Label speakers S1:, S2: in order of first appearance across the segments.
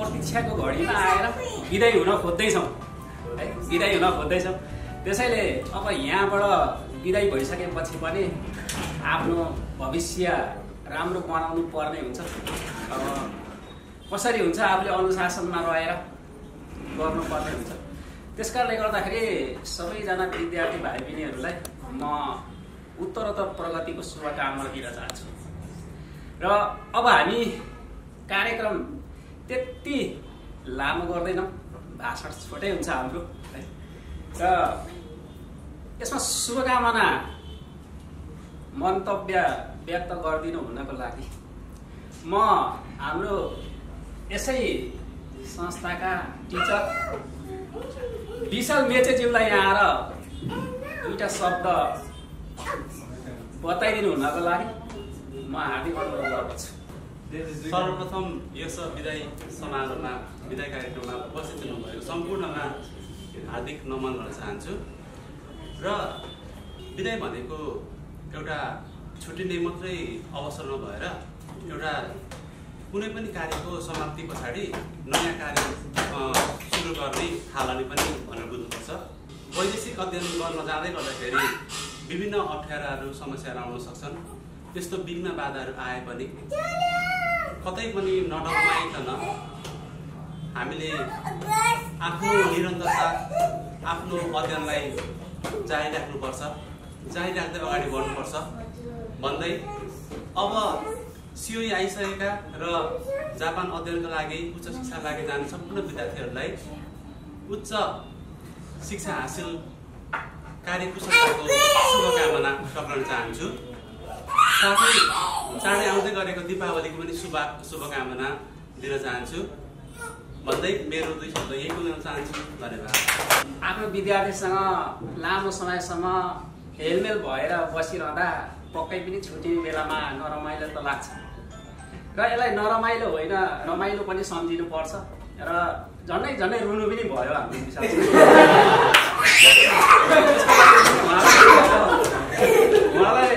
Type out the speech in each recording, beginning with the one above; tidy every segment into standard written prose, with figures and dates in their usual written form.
S1: प्रतीक्षाको घडीमा आएर विदाई हुन खोज्दैछौँ है, विदाई हुन खोज्दैछौँ। त्यसैले अब यहाँबाट विदाई भइसकेपछि पनि आफ्नो भविष्य राम्रो बनाउनु पर्ने हुन्छ। अब कसरी हुन्छ आफूले अनुशासनमा रहेर गर्नुपर्ने हुन्छ। त्यसकारणले गर्दाखेरि सबैजना विद्यार्थी भाइ बहिनीहरूलाई म उत्तरोत्तर प्रगतिको शुभकामना दिन चाहन्छु। र अब हामी कार्यक्रम त्यति लामो गर्दैनौँ, भाषण छोटै हुन्छ हाम्रो है। र यसमा शुभकामना मन्तव्य व्यक्त गरिदिनु हुनको लागि म हाम्रो यसै संस्थाका टिचर विशाल मेचेज्यूलाई यहाँ आएर दुईटा शब्द बताइदिनु हुनको लागि म हार्दिक अनुरोध गर्दछु।
S2: सर्वप्रथम यस विदाई समारोहमा विदाई कार्यक्रममा उपस्थित हुनुभएको सम्पूर्णमा हार्दिक नमन गर्न चाहन्छु। र विदाई भनेको एउटा छुट्टिने मात्रै अवसर नभएर एउटा कुनै पनि कार्यको समाप्ति पछाडि नयाँ कार्य सुरु गर्ने थालनी पनि भनेर बुझ्नुपर्छ। वैदेशिक अध्ययन गर्न जाँदै गर्दाखेरि विभिन्न अप्ठ्याराहरू समस्याहरू आउन सक्छन्। त्यस्तो विघ्न बाधाहरू आए पनि कतै पनि नडराइकन हामीले आफ्नो निरन्तरता आफ्नो अध्ययनलाई जारी राख्नुपर्छ, जारी राख्दै अगाडि बढ्नुपर्छ भन्दै अब सिओई आइसकेका र जापान अध्ययनका लागि उच्च शिक्षाका लागि जाने सम्पूर्ण विद्यार्थीहरूलाई उच्च शिक्षा हासिल कार्यकुशलताको शुभकामना टक्राउन चाहन्छु। साथै चाँडै आउँदै गरेको दीपावलीको पनि शुभकामना दिन चाहन्छु भन्दै मेरो दुई शब्द यही बोल्न चाहन्छु। धन्यवाद।
S1: आफ्नो विद्यार्थीसँग लामो समयसम्म हेलमेल भएर बसिरहँदा पक्कै पनि छुट्टी बेलामा नरमाइलो त लाग्छ र यसलाई नरमाइलो होइन रमाइलो पनि सम्झिनुपर्छ र झन्डै झन्डै रुनु पनि भयो हाम्रो विशाल उहाँलाई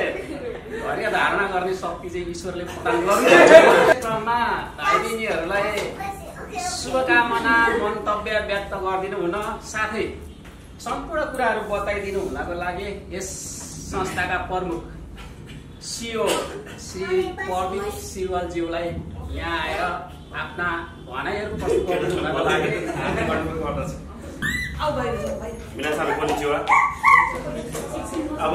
S1: घरिया धारणा गर्ने शक्ति चाहिँ ईश्वरले प्रदान गर्नु। क्रममा भाइ बहिनीहरूलाई शुभकामना मन्तव्य व्यक्त गरिदिनु हुन साथै सम्पूर्ण कुराहरू बताइदिनु हुनको लागि यस संस्थाका प्रमुख सिओ श्री प्रदीप सिलवालज्यूलाई यहाँ आएर आफ्ना भनाइहरू प्रस्तुत गर्नु हुनको लागि हार्दिक अनुरोध गर्दछु।
S3: मिनासान कोनिचिवा। अब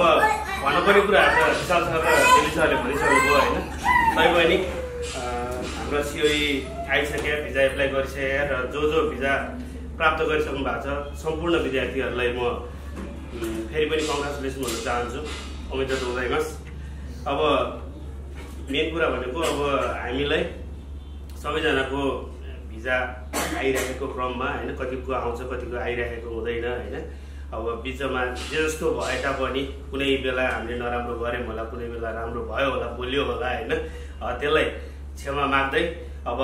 S3: भन्नुपर्ने कुराहरू त विशाल सर र दिलीप सरले भनिसक्नुभयो होइन। तैपनि हाम्रो सिओई आइसके, भिजा एप्लाई गरिसके र जो भिजा प्राप्त गरिसक्नु भएको छ सम्पूर्ण विद्यार्थीहरूलाई म फेरि पनि कङ्ग्रेचुलेसन भन्न चाहन्छु। अमिताभ गोजाइमास। अब मेन कुरा भनेको अब हामीलाई सबैजनाको भिजा आइरहेको क्रममा होइन, कतिको आउँछ कतिको आइरहेको हुँदैन होइन। अब बिचमा जे जस्तो भए तापनि कुनै बेला हामीले नराम्रो गऱ्यौँ होला, कुनै बेला राम्रो भयो होला, बोल्यो होला होइन। त्यसलाई क्षमा माग्दै अब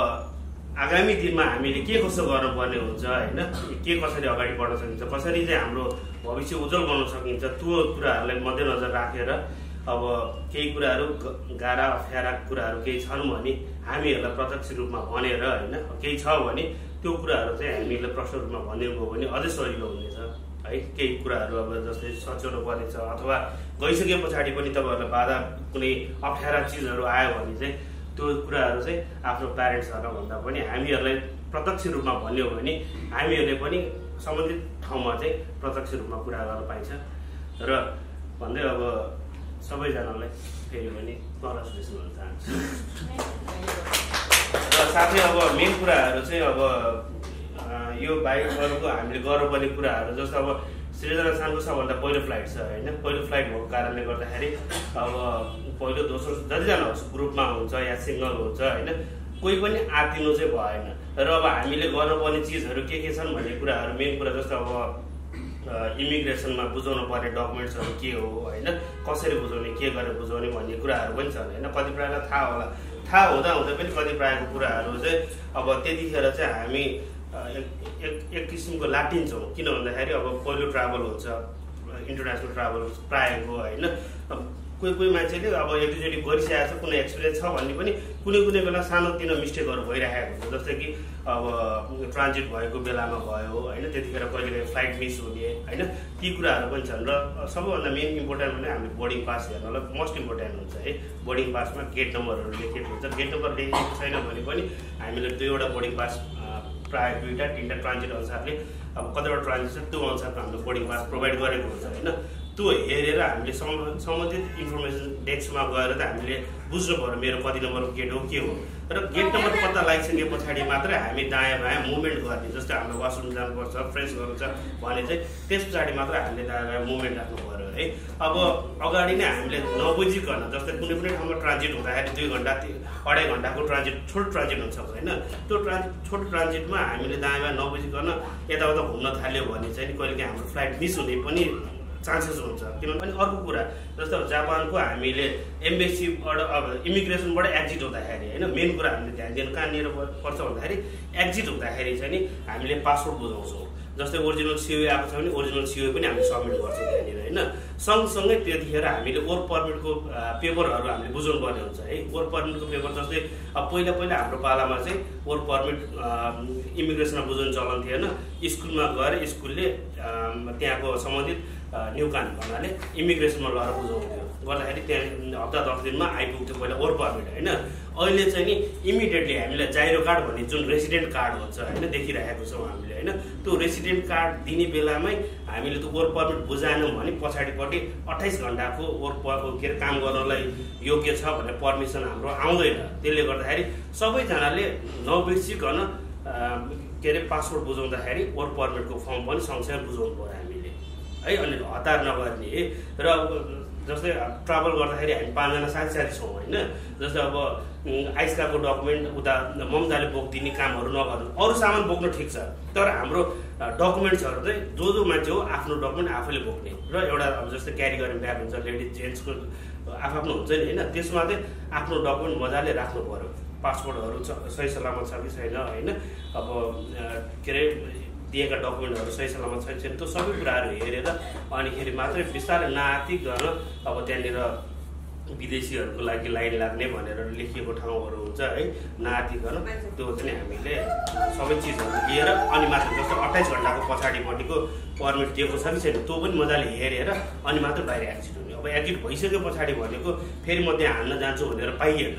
S3: आगामी दिनमा हामीले के कसो गर्नुपर्ने हुन्छ होइन, के कसरी अगाडि बढ्न सकिन्छ, कसरी चाहिँ हाम्रो भविष्य उज्जवल बनाउन सकिन्छ, त्यो कुराहरूलाई मध्यनजर राखेर अब केही कुराहरू गाह्रा अप्ठ्यारा कुराहरू केही छन् भने हामीहरूलाई प्रत्यक्ष रूपमा भनेर होइन, केही छ भने त्यो कुराहरू चाहिँ हामीले प्रष्ट रूपमा भनिदिनुभयो भने अझै सजिलो हुनेछ है। केही कुराहरू अब जस्तै सच्याउनु पर्ने छ अथवा गइसके पछाडि पनि तपाईँहरूलाई बाधा कुनै अप्ठ्यारा चिजहरू आयो भने चाहिँ त्यो कुराहरू चाहिँ आफ्नो प्यारेन्ट्सहरूलाई भन्दा पनि हामीहरूलाई प्रत्यक्ष रूपमा भन्यो भने हामीहरूले पनि सम्बन्धित ठाउँमा चाहिँ प्रत्यक्ष रूपमा कुरा गर्न पाइन्छ। र भन्दै अब सबैजनालाई फेरि पनि कङ्ग्रेचुलेसन भन्न चाहन्छु। र साथै अब मेन कुराहरू चाहिँ अब यो बाहेक अरूको हामीले गर्नुपर्ने कुराहरू जस्तो अब सृजना चानको सबभन्दा पहिलो फ्लाइट छ होइन। पहिलो फ्लाइट भएको कारणले गर्दाखेरि अब पहिलो दोस्रो जतिजना होस् ग्रुपमा हुन्छ या सिङ्गल हुन्छ होइन, कोही पनि आत्तिनु चाहिँ भएन। र अब हामीले गर्नुपर्ने चिजहरू के छन् भन्ने कुराहरू मेन कुरा जस्तो अब इमिग्रेसनमा बुझाउनु पर्ने डकुमेन्ट्सहरू के हो होइन, कसरी बुझाउने, के गरेर बुझाउने भन्ने कुराहरू पनि छन् होइन। कतिपयलाई थाहा होला, थाहा हुँदा पनि कतिपयको कुराहरू चाहिँ अब त्यतिखेर चाहिँ हामी एक किसिमको लाटिन्छौँ। किन भन्दाखेरि अब पहिलो ट्राभल हुन्छ, इन्टरनेसनल ट्राभल प्रायःको होइन। कोही मान्छेले अब एक दुईचोटि गरिसकेको छ, कुनै एक्सपिरियन्स छ भन्ने पनि कुनै बेला सानोतिनो मिस्टेकहरू भइरहेको हुन्छ। जस्तै कि अब ट्रान्जिट भएको बेलामा भयो होइन, त्यतिखेर कहिले फ्लाइट मिस हुने होइन, ती कुराहरू पनि छन्। र सबैभन्दा मेन इम्पोर्टेन्ट भने हामीले बोर्डिङ पास हेर्नलाई मोस्ट इम्पोर्टेन्ट हुन्छ है। बोर्डिङ पासमा गेट नम्बरहरू लेखेको हुन्छ, गेट नम्बर लेखेको छैन भने पनि हामीले 2वटा बोर्डिङ पास प्रायः 2टा 3टा ट्रान्जिट अनुसारले अब कतिवटा ट्रान्जिट छ त्यो अनुसारको हामीले बोर्डिङ पास प्रोभाइड गरेको हुन्छ होइन। त्यो हेरेर हामीले सम्बन्धित इन्फर्मेसन डेस्कमा गएर त हामीले बुझ्नु पऱ्यो मेरो कति नम्बरको गेट हो के हो। र गेट नम्बर पत्ता लगाइसके पछाडि मात्रै हामी दायाँ बायाँ मुभमेन्ट गर्ने। जस्तै हाम्रो वासरुम जानुपर्छ, फ्रेस गर्नु छ भने चाहिँ त्यस पछाडि मात्र हामीले दायाँ बायाँ मुभमेन्ट राख्नु पऱ्यो है। अब अगाडि नै हामीले नबुझिकन, जस्तै कुनै ठाउँमा ट्रान्जिट हुँदाखेरि 2 घन्टा 2.5 घन्टाको ट्रान्जिट छोटो ट्रान्जिट हुन्छ होइन, त्यो छोटो ट्रान्जिटमा हामीले दायाँ बायाँ नबुझिकन यताउता घुम्न थाल्यो भने चाहिँ कहिलेकाहीँ हाम्रो फ्लाइट मिस हुने पनि चान्सेस हुन्छ। किनभने अर्को कुरा जस्तो जापानको हामीले एम्बेसीबाट अब इमिग्रेसनबाट एक्जिट हुँदाखेरि होइन, मेन कुरा हामीले ध्यान दिनु कहाँनिर पर्छ भन्दाखेरि एक्जिट हुँदाखेरि चाहिँ नि हामीले पासपोर्ट बुझाउँछौँ। जस्तै ओरिजिनल सिओए आएको छ भने ओरिजिनल सिओए पनि हामीले सबमिट गर्छौँ त्यहाँनिर होइन। सँगसँगै त्यतिखेर हामीले वर्क पर्मिटको पेपरहरू हामीले बुझाउनु पर्ने हुन्छ है। वर्क पर्मिटको पेपर जस्तै अब पहिला हाम्रो पालामा चाहिँ वर्क पर्मिट इमिग्रेसनमा बुझाउनु चलन थिएन। स्कुलमा गएर स्कुलले त्यहाँको सम्बन्धित न्युकान भन्नाले इमिग्रेसनमा लगेर बुझाउँथ्यो, गर्दाखेरि त्यहाँ हप्ता 10 दिनमा आइपुग्थ्यो पहिला वर्क पर्मिट होइन। अहिले चाहिँ नि इमिडिएटली हामीलाई जाइरो कार्ड भन्ने जुन रेसिडेन्ट कार्ड हुन्छ होइन, देखिरहेको छौँ हामीले होइन। त्यो रेसिडेन्ट कार्ड दिने बेलामै हामीले त्यो वर्क पर्मिट बुझाएनौँ भने पछाडिपट्टि 28 घन्टाको के अरे काम गर्नलाई योग्य छ भनेर पर्मिसन हाम्रो आउँदैन। त्यसले गर्दाखेरि सबैजनाले नबिर्सिकन के अरे पासपोर्ट बुझाउँदाखेरि वर्क पर्मिटको फर्म पनि सँगसँगै बुझाउनु पऱ्यो हामीले है। अनि हतार नगर्ने र जस्तै ट्राभल गर्दाखेरि हामी 5 जना साथी छौँ होइन। जस्तै अब आइस्काको डकुमेन्ट उता ममताले बोकिदिने कामहरू नगर्नु, अरू सामान बोक्नु ठिक छ, तर हाम्रो डकुमेन्ट्सहरू चाहिँ जो मान्छे हो आफ्नो डकुमेन्ट आफैले बोक्ने। र एउटा अब जस्तै क्यारी गर्ने ब्याग हुन्छ, लेडिज जेन्ट्सको आफ्नो हुन्छ नि होइन, त्यसमा चाहिँ आफ्नो डकुमेन्ट मजाले राख्नु पऱ्यो। पासपोर्टहरू सही सलामत छ कि छैन होइन, अब के अरे दिएका डकुमेन्टहरू सही सलामत छैन त्यो सबै कुराहरू हेरेर अनिखेरि मात्रै बिस्तारै नआत्तिकन अब त्यहाँनिर विदेशीहरूको लागि लाइन लाग्ने भनेर लेखिएको ठाउँहरू हुन्छ है, नआत्तिकन त्यो चाहिँ हामीले सबै चिजहरू लिएर अनि मात्र जस्तो 28 घन्टाको पछाडिपट्टिको पर्मिट दिएको छ कि छैन त्यो पनि मजाले हेरेर अनि मात्र बाहिर एक्जिट हुने। अब एक्जिट भइसके पछाडि भनेको फेरि म त्यहाँ हान्न जान्छु भनेर पाइएन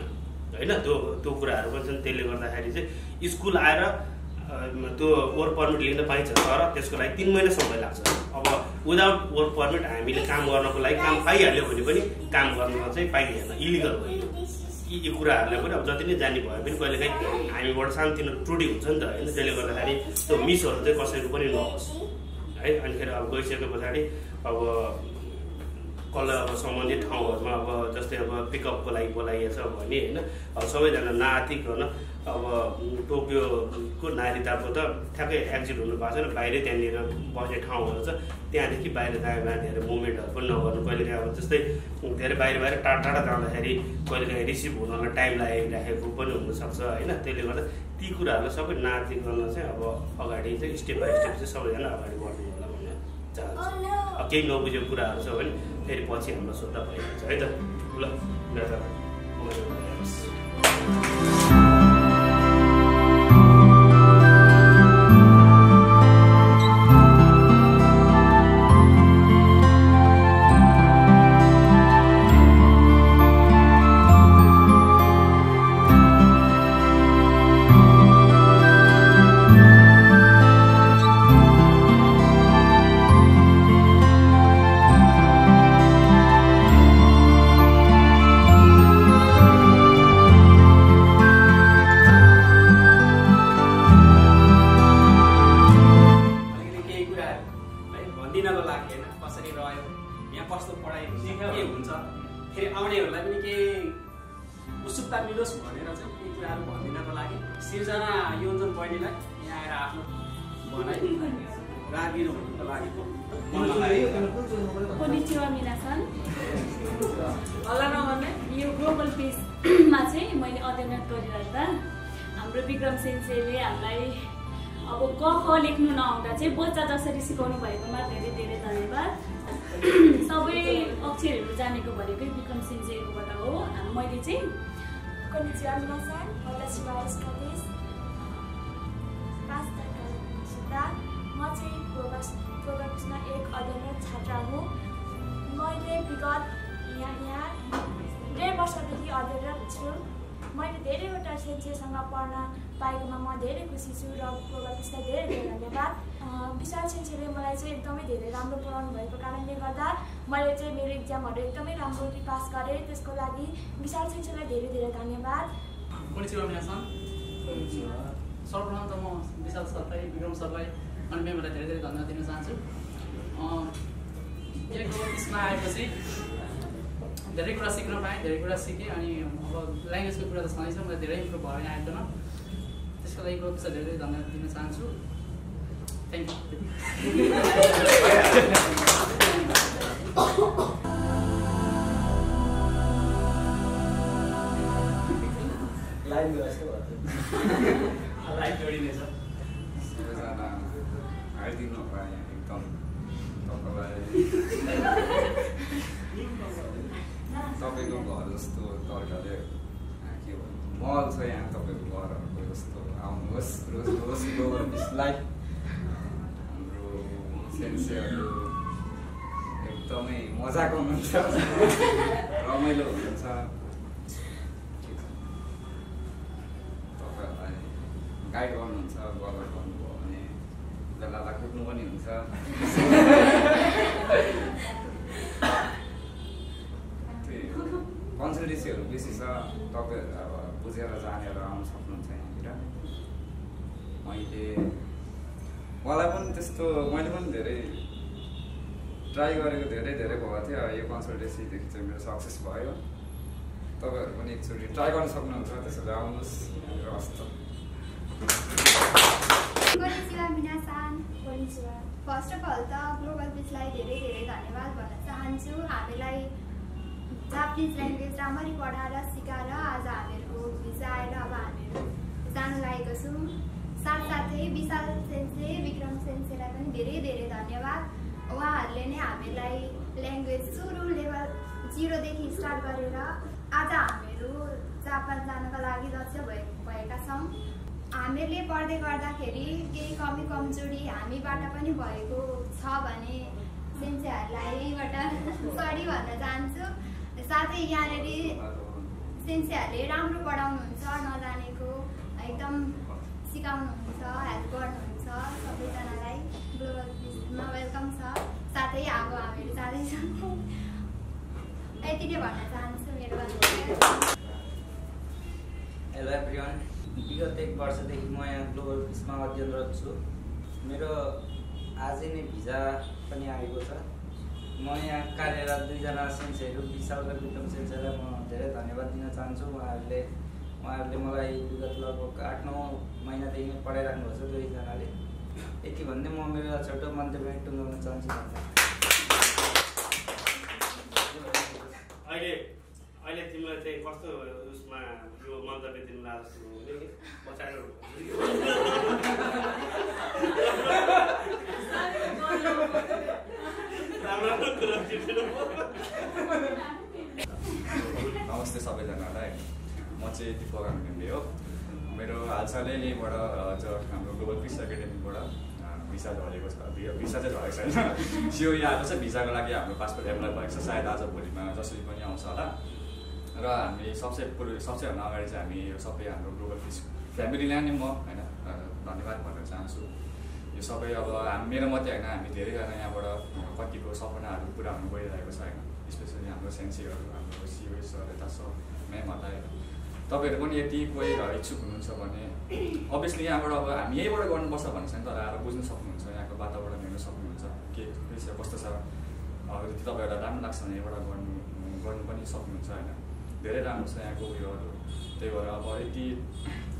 S3: होइन, त्यो कुराहरू पनि छन्। त्यसले गर्दाखेरि चाहिँ स्कुल आएर त्यो वर्क पर्मिट लिन पाइन्छ, तर त्यसको लागि 3 महिना समय लाग्छ। अब विदाउट वर्क पर्मिट हामीले काम गर्नको लागि काम पाइहाल्यो भने पनि काम गर्न चाहिँ पाइएन, इलिगल भयो। यी कुराहरूले पनि अब जति नै जानी भए पनि कहिलेकाहीँ हामीबाट सानोतिनो त्रुटि हुन्छ नि त होइन। त्यसले गर्दाखेरि त्यो मिसहरू चाहिँ कसैको पनि नहोस् है। अनिखेरि अब गइसके पछाडि अब कसलाई अब सम्बन्धित ठाउँहरूमा अब जस्तै अब पिकअपको लागि बोलाइएछ भने होइन, अब सबैजना नआत्तिकन अब टोकियोको नारिताको त ठ्याक्कै एक्जिट हुनु भएको छैन, बाहिरै त्यहाँनिर बस्ने ठाउँहरू छ, त्यहाँदेखि बाहिर दायाँ बायाँ धेरै मुभमेन्टहरू पनि नगर्नु। कहिलेकाहीँ अब जस्तै धेरै बाहिर टाढा जाँदाखेरि कहिलेकाहीँ रिसिभ हुनलाई टाइम लागिराखेको पनि हुनसक्छ होइन। त्यसले गर्दा ती कुराहरूलाई सबै नआत्तिकन चाहिँ अब अगाडि चाहिँ स्टेप बाई स्टेप चाहिँ सबैजना अगाडि बढ्नु होला भन्ने चाहन्छु। अब केही नबुझेको कुराहरू छ भने फेरि पछि हाम्रो सोध्दा भइहाल्छ है त। ल
S1: हुन्छ फेरि आउनेहरूलाई पनि केही उत्सुकता मिलोस् भनेर चाहिँ केही कुराहरू भनिदिनको लागि सिर्जना योन्जन बहिनीलाई यहाँ आएर आफ्नो भनाइ राखिदिनुको लागि
S4: कोनिचिवा मिनासन यो ग्लोबल पिसमा चाहिँ मैले अध्ययन गरिरहँदा हाम्रो विक्रम सेन्सेले हामीलाई अब क ख लेख्नु नआउँदा चाहिँ बच्चा जसरी सिकाउनु भएकोमा धेरै धेरै धन्यवाद। सबै अक्षरहरू जानेको भनेकै विक्रम सेन्सेकोबाट हो। मैले चाहिँ
S5: कोनिचिवा मिनासन म चाहिँ ग्लोबल पिसमा एक अध्ययनरत छात्रा हुँ। मैले विगत यहाँ 1.5 वर्षदेखि अध्ययनरत छु। मैले धेरैवटा सेन्सेसँग पढ्न पाएकोमा म धेरै खुसी छु र ग्लोबल पिसलाई धेरै धेरै धन्यवाद। विशाल सेन्सेले मलाई चाहिँ एकदमै धेरै राम्रो पढाउनु भएको कारणले गर्दा मैले चाहिँ मेरो इक्जामहरू एकदमै राम्ररी पास गरेँ। त्यसको लागि विशाल सेन्सेलाई धेरै धेरै धन्यवाद।
S6: सर्वप्रथम त म विशाल सरलाई विक्रम सरलाई अनि मेमलाई धेरै धेरै धन्यवाद दिन चाहन्छु। यो ग्लोबल पिसमा आएपछि धेरै कुरा सिक्न पाएँ, धेरै कुरा सिकेँ। अनि अब ल्याङ्ग्वेजको कुरा त छँदैछ, मलाई धेरै इम्प्रुभ भयो यहाँ आइकन। त्यसको लागि ग्लोबल पिसलाई धेरै धेरै धन्यवाद दिन चाहन्छु। Thank you.
S1: लाइभ जोडिनेछ।
S7: सबैजना आइदिनु भयो यहाँ एकदम तपाईँको घर जस्तो तरिकाले के भन्नु महल छ यहाँ तपाईँको घरहरूको जस्तो आउनुहोस् रोज रोज ग्लोबल पिसलाई। हाम्रो सेन्सेहरू एकदमै मजाको हुनुहुन्छ, रमाइलो हुनुहुन्छ। तपाईँहरूलाई गाइड गर्नुहुन्छ, गलत गर्नुभयो भने बेला कुद्नु पनि हुन्छ। कन्सल्टेन्सीहरू बेसी छ, तपाईँहरू अब बुझेर जानेर आउनु सक्नुहुन्छ यहाँनिर। मलाई पनि त्यस्तो मैले पनि धेरै ट्राई गरेको धेरै भएको थियो। यो कन्सल्टेन्सीदेखि चाहिँ मेरो सक्सेस भयो। तपाईँहरू पनि एकचोटि ट्राई गर्न सक्नुहुन्छ, त्यसैले आउनुहोस् यहाँनिर। हस्त
S8: कोनिचिवा मिनासान। फर्स्ट अफ अल त ग्लोबल पिसलाई धेरै धेरै धन्यवाद भन्न चाहन्छु। हामीलाई जापानिज ल्याङ्ग्वेज राम्ररी पढाएर सिकाएर आज हामीहरूको भिजा आएर अब हामीहरू जानु लागेको छौँ। साथसाथै विशाल सेन्से विक्रम सेन्सेलाई पनि धेरै धेरै धन्यवाद। उहाँहरूले नै हामीलाई ल्याङ्ग्वेज सुरु लेभल 0 देखि स्टार्ट गरेर आज हामीहरू जापान जानको लागि दक्ष भएका छौँ। हामीहरूले पढ्दै गर्दाखेरि केही कमी कमजोरी हामीबाट पनि भएको छ भने सेन्सेहरूलाई सरी भन्न चाहन्छु। साथै यहाँनिर सेन्सेहरूले राम्रो पढाउनुहुन्छ, नजानेको एकदम सिकाउनुहुन्छ, हेल्प गर्नुहुन्छ। सबैजनालाई ग्लोबल पिसमा वेलकम छ। साथै अब हामीहरू जाँदैछौँ। यति नै भन्न चाहन्छु मेरो बारेमा।
S9: हेलो एभ्रिवान, विगत 1 वर्षदेखि म यहाँ ग्लोबल पिसमा अध्ययनरत छु। मेरो आजै नै भिजा पनि आएको छ। म यहाँ कार्यरत 2 जना सेन्सेहरू विशाल र विक्रम सेन्सेलाई म धेरै धन्यवाद दिन चाहन्छु। उहाँहरूले मलाई विगत लगभग 8-9 महिनादेखि नै पढाइराख्नु भएको छ 2 जनाले। यति भन्दै म मेरो छोटो मन्तव्य टुङ्गाउन चाहन्छु।
S3: अहिले तिमीलाई चाहिँ कस्तो उसमा यो मन्तव्य दिनु लाग्छ बचाएर
S7: नमस्ते सबैजनालाई। म चाहिँ दिपक आङ्गे हो। मेरो हालसालै यहीँबाट हाम्रो ग्लोबल पिस एकाडेमीबाट भिसा झरेको छ। भिसा चाहिँ झरेको छैन, सिओई आएको छ। भिसाको लागि हाम्रो पासपोर्ट एप्लाई भएको छ, सायद आज भोलिमा जसरी पनि आउँछ होला। र हामी सबैभन्दा अगाडि चाहिँ हामी यो सबै हाम्रो ग्लोबल पिस फ्यामिलीलाई नै म होइन धन्यवाद भन्न चाहन्छु। यो सबै अब मेरो मात्रै होइन, हामी धेरैजना यहाँबाट कतिको सपनाहरू पुरा हुनु गइरहेको छ होइन। स्पेसली हाम्रो सेन्सीहरू, हाम्रो सिओई सर, यता सर, म्यामहरूलाई तपाईँहरू पनि यति कोही इच्छुक हुनुहुन्छ भने अभियसली यहाँबाट अब हामी यहीँबाट गर्नुपर्छ भन्ने छैन, तर आएर बुझ्नु सक्नुहुन्छ, यहाँको वातावरण हेर्नु सक्नुहुन्छ के कस्तो छ। अब यदि तपाईँहरूलाई राम्रो लाग्छ भने यहीँबाट गर्नु होइन धेरै राम्रो छ यहाँको उयोहरू त्यही भएर अब यदि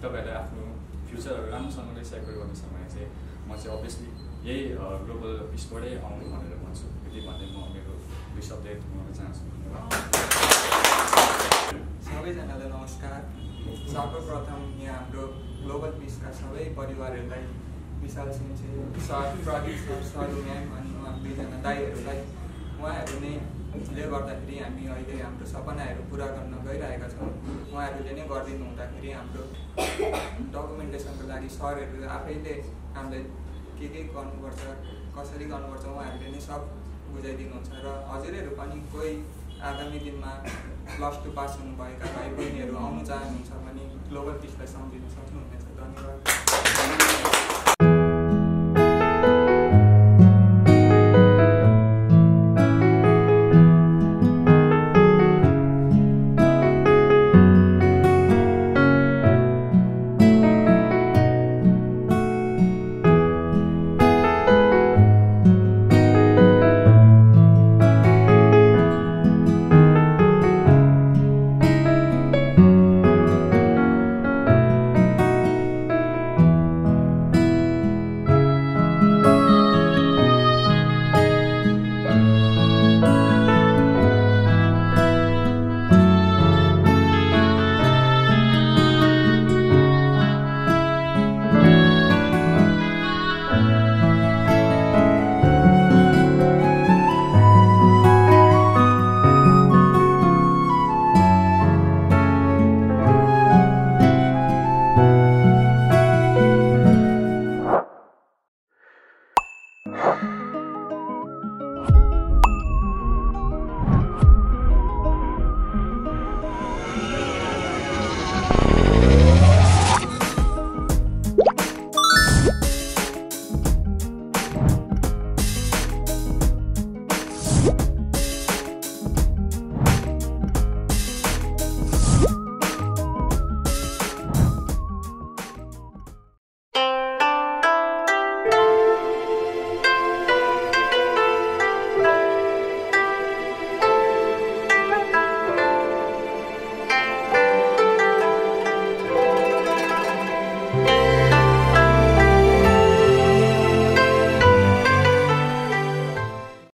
S7: तपाईँहरूले आफ्नो फ्युचरहरू राम्रोसँगले सेक्युर गर्नु छ भने चाहिँ म चाहिँ अभियसली यही ग्लोबल पिसबाटै आउनु भनेर भन्छु यति भन्दै म मेरो 2 शब्द गर्न चाहन्छु
S10: सबैजनालाई नमस्कार सर्वप्रथम यहाँ हाम्रो ग्लोबल पिसका सबै परिवारहरूलाई विशाल सेन्से सर प्रदीप सर सरु म्याम अनि उहाँ 2 जना दाइहरूलाई उहाँहरू नै ले गर्दाखेरि हामी अहिले हाम्रो सपनाहरू पुरा गर्न गइरहेका छौँ उहाँहरूले नै गरिदिनु हुँदाखेरि हाम्रो डकुमेन्टेसनको लागि सरहरू आफैले हामीलाई के गर्नुपर्छ कसरी गर्नुपर्छ उहाँहरूले नै सब बुझाइदिनुहुन्छ र हजुरहरू पनि कोही आगामी दिनमा +2 पास हुनुभएका भाइ बहिनीहरू आउनु चाहनुहुन्छ भने ग्लोबल पिसलाई सम्झिन सक्नुहुनेछ धन्यवाद